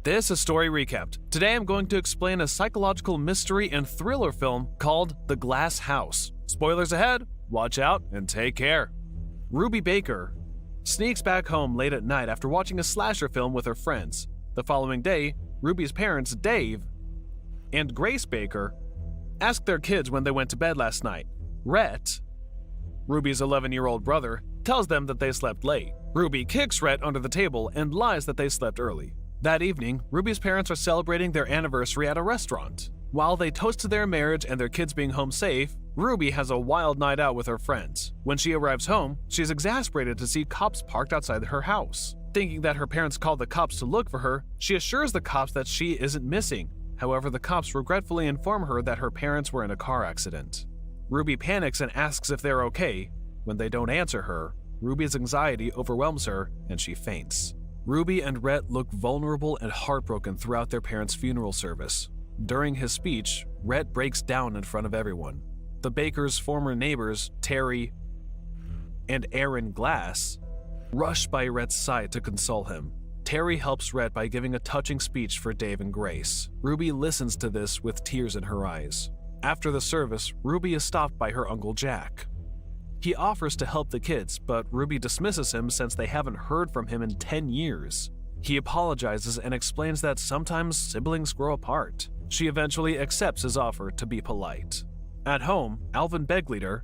This is Story Recapped. Today I'm going to explain a psychological mystery and thriller film called The Glass House. Spoilers ahead, watch out and take care. Ruby Baker sneaks back home late at night after watching a slasher film with her friends. The following day, Ruby's parents, Dave and Grace Baker, ask their kids when they went to bed last night. Rhett, Ruby's 11-year-old brother, tells them that they slept late. Ruby kicks Rhett under the table and lies that they slept early. That evening, Ruby's parents are celebrating their anniversary at a restaurant. While they toast to their marriage and their kids being home safe, Ruby has a wild night out with her friends. When she arrives home, she's exasperated to see cops parked outside her house. Thinking that her parents called the cops to look for her, she assures the cops that she isn't missing. However, the cops regretfully inform her that her parents were in a car accident. Ruby panics and asks if they're okay. When they don't answer her, Ruby's anxiety overwhelms her and she faints. Ruby and Rhett look vulnerable and heartbroken throughout their parents' funeral service. During his speech, Rhett breaks down in front of everyone. The Bakers' former neighbors, Terry and Erin Glass, rush by Rhett's side to console him. Terry helps Rhett by giving a touching speech for Dave and Grace. Ruby listens to this with tears in her eyes. After the service, Ruby is stopped by her Uncle Jack. He offers to help the kids, but Ruby dismisses him since they haven't heard from him in 10 years. He apologizes and explains that sometimes siblings grow apart. She eventually accepts his offer to be polite. At home, Alvin Begliter,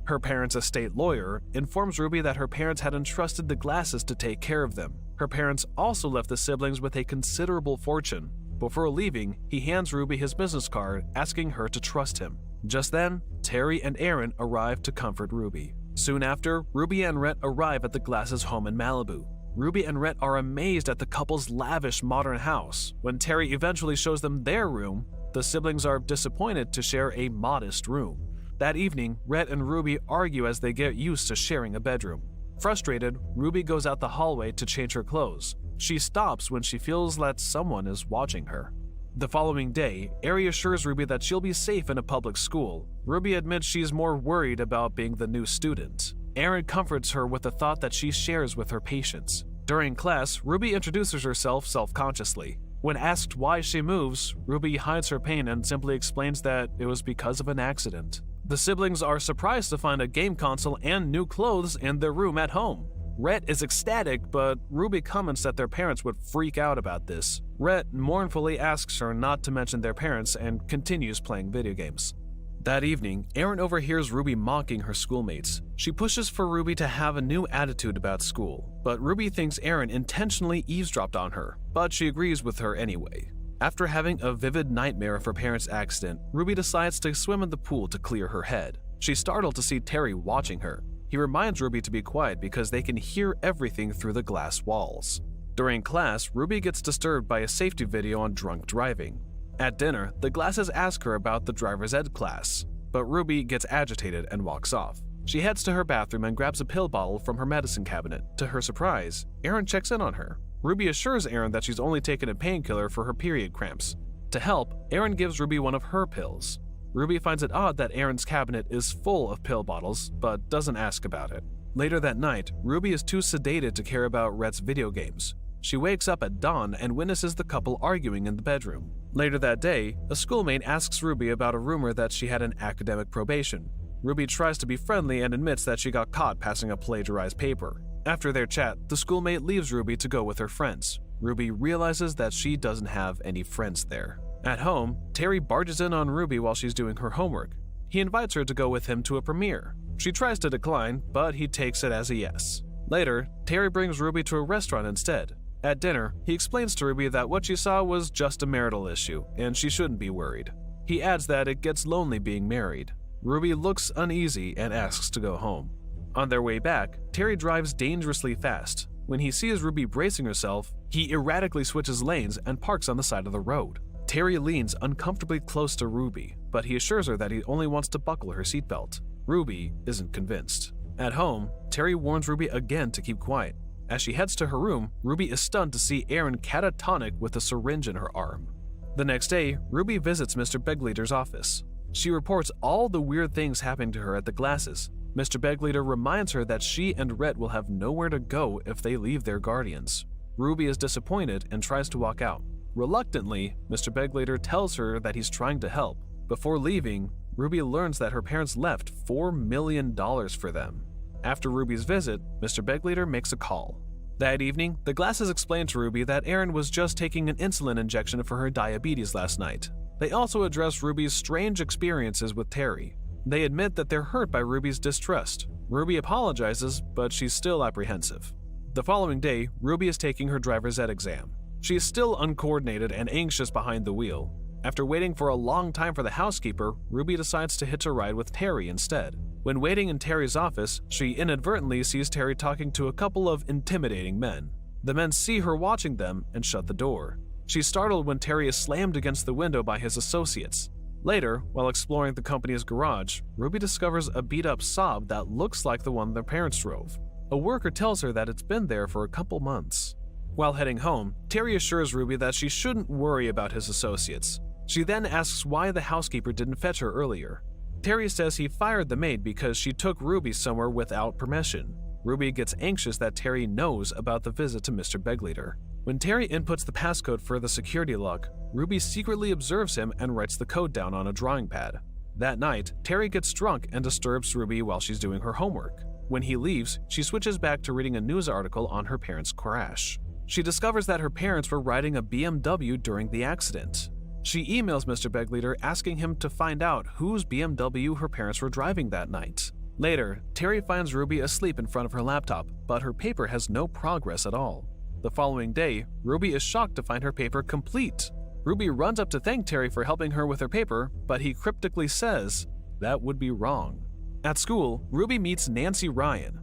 her parents' estate lawyer, informs Ruby that her parents had entrusted the Glasses to take care of them. Her parents also left the siblings with a considerable fortune. Before leaving, he hands Ruby his business card, asking her to trust him. Just then, Terry and Erin arrive to comfort Ruby. Soon after, Ruby and Rhett arrive at the Glasses' home in Malibu. Ruby and Rhett are amazed at the couple's lavish modern house. When Terry eventually shows them their room, the siblings are disappointed to share a modest room. That evening, Rhett and Ruby argue as they get used to sharing a bedroom. Frustrated, Ruby goes out the hallway to change her clothes. She stops when she feels that someone is watching her. The following day, Ari assures Ruby that she'll be safe in a public school. Ruby admits she's more worried about being the new student. Erin comforts her with the thought that she shares with her patients. During class, Ruby introduces herself self-consciously. When asked why she moves, Ruby hides her pain and simply explains that it was because of an accident. The siblings are surprised to find a game console and new clothes in their room at home. Rhett is ecstatic, but Ruby comments that their parents would freak out about this. Rhett mournfully asks her not to mention their parents and continues playing video games. That evening, Erin overhears Ruby mocking her schoolmates. She pushes for Ruby to have a new attitude about school, but Ruby thinks Erin intentionally eavesdropped on her, but she agrees with her anyway. After having a vivid nightmare of her parents' accident, Ruby decides to swim in the pool to clear her head. She's startled to see Terry watching her. He reminds Ruby to be quiet because they can hear everything through the glass walls. During class, Ruby gets disturbed by a safety video on drunk driving. At dinner, the Glasses ask her about the driver's ed class, but Ruby gets agitated and walks off. She heads to her bathroom and grabs a pill bottle from her medicine cabinet. To her surprise, Erin checks in on her. Ruby assures Erin that she's only taken a painkiller for her period cramps. To help, Erin gives Ruby one of her pills. Ruby finds it odd that Erin's cabinet is full of pill bottles, but doesn't ask about it. Later that night, Ruby is too sedated to care about Rhett's video games. She wakes up at dawn and witnesses the couple arguing in the bedroom. Later that day, a schoolmate asks Ruby about a rumor that she had an academic probation. Ruby tries to be friendly and admits that she got caught passing a plagiarized paper. After their chat, the schoolmate leaves Ruby to go with her friends. Ruby realizes that she doesn't have any friends there. At home, Terry barges in on Ruby while she's doing her homework. He invites her to go with him to a premiere. She tries to decline, but he takes it as a yes. Later, Terry brings Ruby to a restaurant instead. At dinner, he explains to Ruby that what she saw was just a marital issue, and she shouldn't be worried. He adds that it gets lonely being married. Ruby looks uneasy and asks to go home. On their way back, Terry drives dangerously fast. When he sees Ruby bracing herself, he erratically switches lanes and parks on the side of the road. Terry leans uncomfortably close to Ruby, but he assures her that he only wants to buckle her seatbelt. Ruby isn't convinced. At home, Terry warns Ruby again to keep quiet. As she heads to her room, Ruby is stunned to see Erin catatonic with a syringe in her arm. The next day, Ruby visits Mr. Begliter's office. She reports all the weird things happening to her at the Glasses. Mr. Begliter reminds her that she and Rhett will have nowhere to go if they leave their guardians. Ruby is disappointed and tries to walk out. Reluctantly, Mr. Beglater tells her that he's trying to help. Before leaving, Ruby learns that her parents left $4 million for them. After Ruby's visit, Mr. Beglater makes a call. That evening, the Glasses explain to Ruby that Erin was just taking an insulin injection for her diabetes last night. They also address Ruby's strange experiences with Terry. They admit that they're hurt by Ruby's distrust. Ruby apologizes, but she's still apprehensive. The following day, Ruby is taking her driver's ed exam. She is still uncoordinated and anxious behind the wheel. After waiting for a long time for the housekeeper, Ruby decides to hitch a ride with Terry instead. When waiting in Terry's office, she inadvertently sees Terry talking to a couple of intimidating men. The men see her watching them and shut the door. She's startled when Terry is slammed against the window by his associates. Later, while exploring the company's garage, Ruby discovers a beat-up Saab that looks like the one their parents drove. A worker tells her that it's been there for a couple months. While heading home, Terry assures Ruby that she shouldn't worry about his associates. She then asks why the housekeeper didn't fetch her earlier. Terry says he fired the maid because she took Ruby somewhere without permission. Ruby gets anxious that Terry knows about the visit to Mr. Beglater. When Terry inputs the passcode for the security lock, Ruby secretly observes him and writes the code down on a drawing pad. That night, Terry gets drunk and disturbs Ruby while she's doing her homework. When he leaves, she switches back to reading a news article on her parents' crash. She discovers that her parents were riding a BMW during the accident. She emails Mr. Beglater asking him to find out whose BMW her parents were driving that night. Later, Terry finds Ruby asleep in front of her laptop, but her paper has no progress at all. The following day, Ruby is shocked to find her paper complete. Ruby runs up to thank Terry for helping her with her paper, but he cryptically says that would be wrong. At school, Ruby meets Nancy Ryan,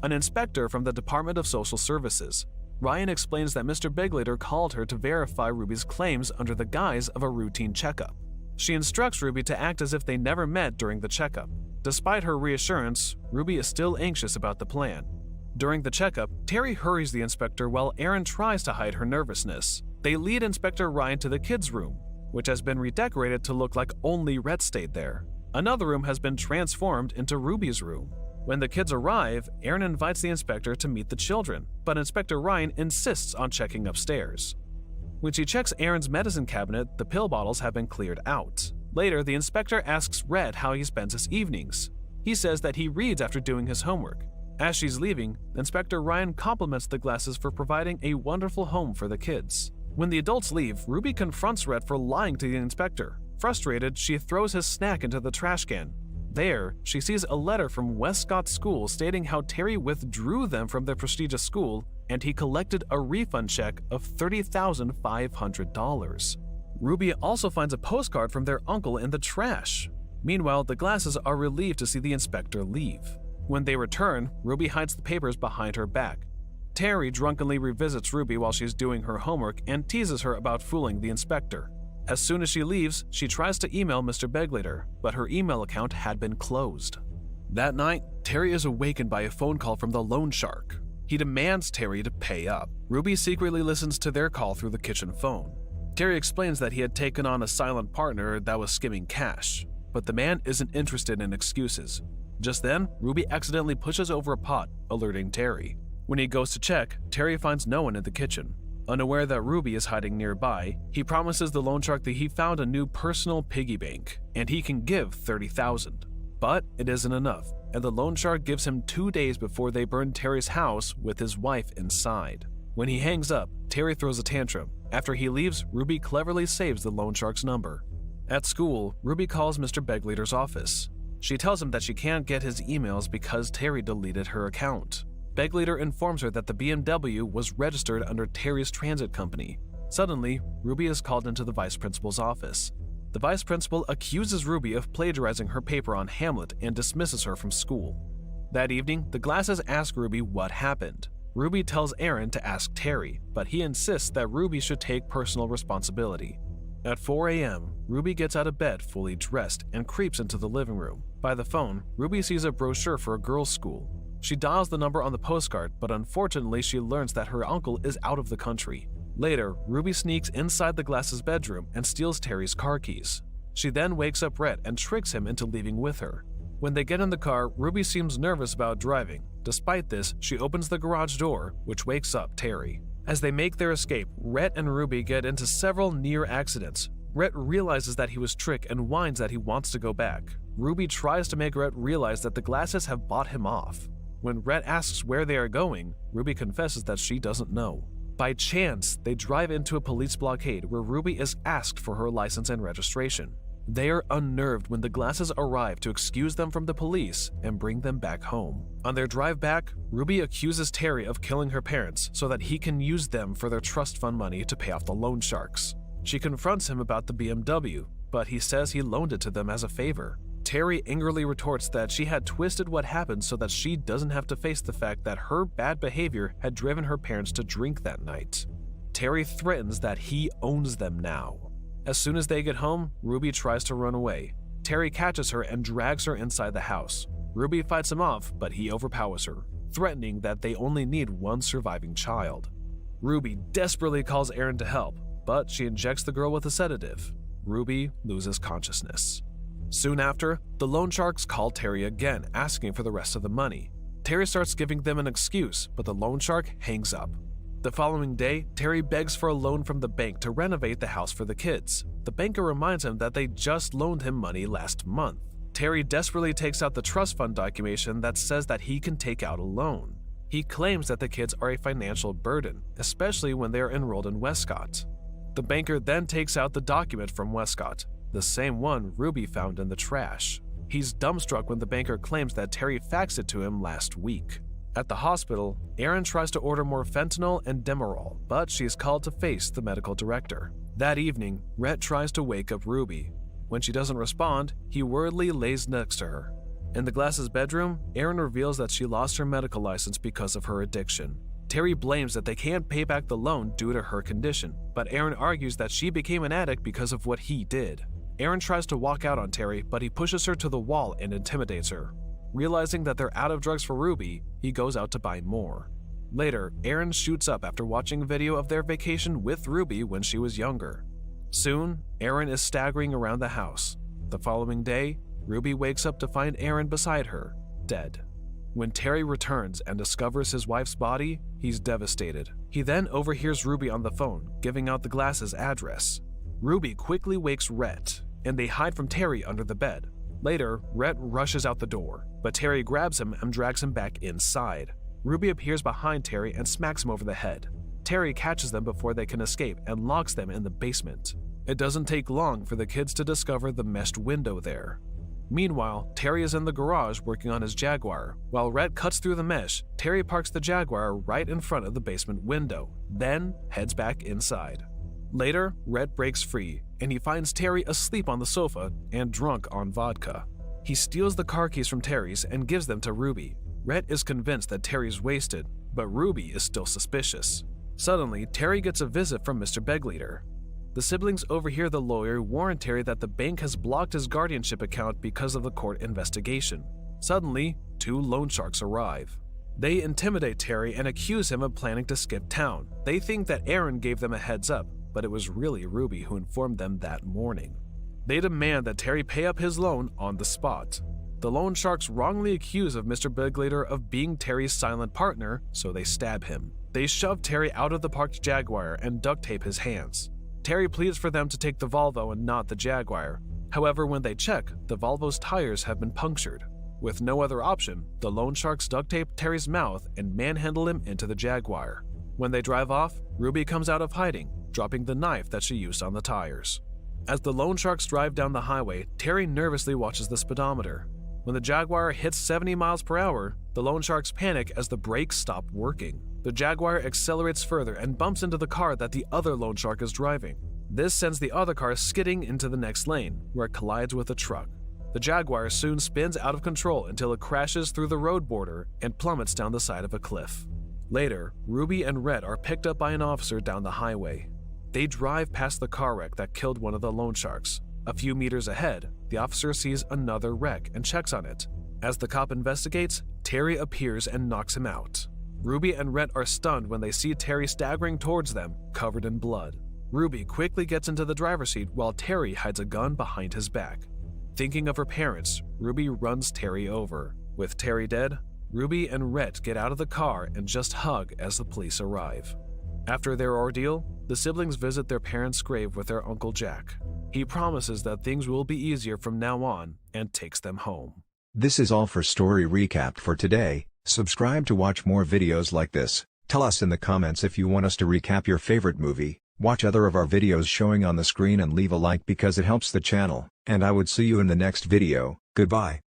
an inspector from the Department of Social Services. Ryan explains that Mr. Beglater called her to verify Ruby's claims under the guise of a routine checkup. She instructs Ruby to act as if they never met during the checkup. Despite her reassurance, Ruby is still anxious about the plan. During the checkup, Terry hurries the inspector while Erin tries to hide her nervousness. They lead Inspector Ryan to the kids' room, which has been redecorated to look like only Rhett stayed there. Another room has been transformed into Ruby's room. When the kids arrive, Erin invites the inspector to meet the children, but Inspector Ryan insists on checking upstairs. When she checks Erin's medicine cabinet, the pill bottles have been cleared out. Later, the inspector asks Rhett how he spends his evenings. He says that he reads after doing his homework. As she's leaving, Inspector Ryan compliments the Glasses for providing a wonderful home for the kids. When the adults leave, Ruby confronts Rhett for lying to the inspector. Frustrated, she throws his snack into the trash can. There, she sees a letter from Westcott's school stating how Terry withdrew them from their prestigious school and he collected a refund check of $30,500. Ruby also finds a postcard from their uncle in the trash. Meanwhile, the Glasses are relieved to see the inspector leave. When they return, Ruby hides the papers behind her back. Terry drunkenly revisits Ruby while she's doing her homework and teases her about fooling the inspector. As soon as she leaves, she tries to email Mr. Beglater, but her email account had been closed. That night, Terry is awakened by a phone call from the loan shark. He demands Terry to pay up. Ruby secretly listens to their call through the kitchen phone. Terry explains that he had taken on a silent partner that was skimming cash, but the man isn't interested in excuses. Just then, Ruby accidentally pushes over a pot, alerting Terry. When he goes to check, Terry finds no one in the kitchen. Unaware that Ruby is hiding nearby, he promises the loan shark that he found a new personal piggy bank, and he can give $30,000. But it isn't enough, and the loan shark gives him 2 days before they burn Terry's house with his wife inside. When he hangs up, Terry throws a tantrum. After he leaves, Ruby cleverly saves the loan shark's number. At school, Ruby calls Mr. Beglater's office. She tells him that she can't get his emails because Terry deleted her account. Beglater informs her that the BMW was registered under Terry's transit company. Suddenly, Ruby is called into the vice principal's office. The vice principal accuses Ruby of plagiarizing her paper on Hamlet and dismisses her from school. That evening, the Glasses ask Ruby what happened. Ruby tells Erin to ask Terry, but he insists that Ruby should take personal responsibility. At 4 a.m., Ruby gets out of bed fully dressed and creeps into the living room. By the phone, Ruby sees a brochure for a girls' school. She dials the number on the postcard, but unfortunately she learns that her uncle is out of the country. Later, Ruby sneaks inside the Glasses' bedroom and steals Terry's car keys. She then wakes up Rhett and tricks him into leaving with her. When they get in the car, Ruby seems nervous about driving. Despite this, she opens the garage door, which wakes up Terry. As they make their escape, Rhett and Ruby get into several near accidents. Rhett realizes that he was tricked and whines that he wants to go back. Ruby tries to make Rhett realize that the Glasses have bought him off. When Rhett asks where they are going, Ruby confesses that she doesn't know. By chance, they drive into a police blockade where Ruby is asked for her license and registration. They are unnerved when the Glasses arrive to excuse them from the police and bring them back home. On their drive back, Ruby accuses Terry of killing her parents so that he can use them for their trust fund money to pay off the loan sharks. She confronts him about the BMW, but he says he loaned it to them as a favor. Terry angrily retorts that she had twisted what happened so that she doesn't have to face the fact that her bad behavior had driven her parents to drink that night. Terry threatens that he owns them now. As soon as they get home, Ruby tries to run away. Terry catches her and drags her inside the house. Ruby fights him off, but he overpowers her, threatening that they only need one surviving child. Ruby desperately calls Erin to help, but she injects the girl with a sedative. Ruby loses consciousness. Soon after, the loan sharks call Terry again, asking for the rest of the money. Terry starts giving them an excuse, but the loan shark hangs up. The following day, Terry begs for a loan from the bank to renovate the house for the kids. The banker reminds him that they just loaned him money last month. Terry desperately takes out the trust fund documentation that says that he can take out a loan. He claims that the kids are a financial burden, especially when they are enrolled in Westcott. The banker then takes out the document from Westcott, the same one Ruby found in the trash. He's dumbstruck when the banker claims that Terry faxed it to him last week. At the hospital, Erin tries to order more fentanyl and Demerol, but she is called to face the medical director. That evening, Rhett tries to wake up Ruby. When she doesn't respond, he worriedly lays next to her. In the Glasses' bedroom, Erin reveals that she lost her medical license because of her addiction. Terry blames that they can't pay back the loan due to her condition, but Erin argues that she became an addict because of what he did. Erin tries to walk out on Terry, but he pushes her to the wall and intimidates her. Realizing that they're out of drugs for Ruby, he goes out to buy more. Later, Erin shoots up after watching a video of their vacation with Ruby when she was younger. Soon, Erin is staggering around the house. The following day, Ruby wakes up to find Erin beside her, dead. When Terry returns and discovers his wife's body, he's devastated. He then overhears Ruby on the phone, giving out the Glasses' address. Ruby quickly wakes Rhett, and they hide from Terry under the bed. Later, Rhett rushes out the door, but Terry grabs him and drags him back inside. Ruby appears behind Terry and smacks him over the head. Terry catches them before they can escape and locks them in the basement. It doesn't take long for the kids to discover the meshed window there. Meanwhile, Terry is in the garage working on his Jaguar. While Rhett cuts through the mesh, Terry parks the Jaguar right in front of the basement window, then heads back inside. Later, Rhett breaks free, and he finds Terry asleep on the sofa and drunk on vodka. He steals the car keys from Terry's and gives them to Ruby. Rhett is convinced that Terry's wasted, but Ruby is still suspicious. Suddenly, Terry gets a visit from Mr. Begleader. The siblings overhear the lawyer warn Terry that the bank has blocked his guardianship account because of the court investigation. Suddenly, 2 loan sharks arrive. They intimidate Terry and accuse him of planning to skip town. They think that Erin gave them a heads up, but it was really Ruby who informed them that morning. They demand that Terry pay up his loan on the spot. The loan sharks wrongly accuse of Mr. Begleader of being Terry's silent partner, so they stab him. They shove Terry out of the parked Jaguar and duct tape his hands. Terry pleads for them to take the Volvo and not the Jaguar. However, when they check, the Volvo's tires have been punctured. With no other option, the loan sharks duct tape Terry's mouth and manhandle him into the Jaguar. When they drive off, Ruby comes out of hiding, dropping the knife that she used on the tires. As the loan sharks drive down the highway, Terry nervously watches the speedometer. When the Jaguar hits 70 miles per hour, the loan sharks panic as the brakes stop working. The Jaguar accelerates further and bumps into the car that the other loan shark is driving. This sends the other car skidding into the next lane, where it collides with a truck. The Jaguar soon spins out of control until it crashes through the road border and plummets down the side of a cliff. Later, Ruby and Rhett are picked up by an officer down the highway. They drive past the car wreck that killed one of the loan sharks. A few meters ahead, the officer sees another wreck and checks on it. As the cop investigates, Terry appears and knocks him out. Ruby and Rhett are stunned when they see Terry staggering towards them, covered in blood. Ruby quickly gets into the driver's seat while Terry hides a gun behind his back. Thinking of her parents, Ruby runs Terry over. With Terry dead, Ruby and Rhett get out of the car and just hug as the police arrive. After their ordeal, the siblings visit their parents' grave with their Uncle Jack. He promises that things will be easier from now on and takes them home. This is all for Story Recapped for today. Subscribe to watch more videos like this. Tell us in the comments if you want us to recap your favorite movie. Watch other of our videos showing on the screen and leave a like because it helps the channel. And I would see you in the next video. Goodbye.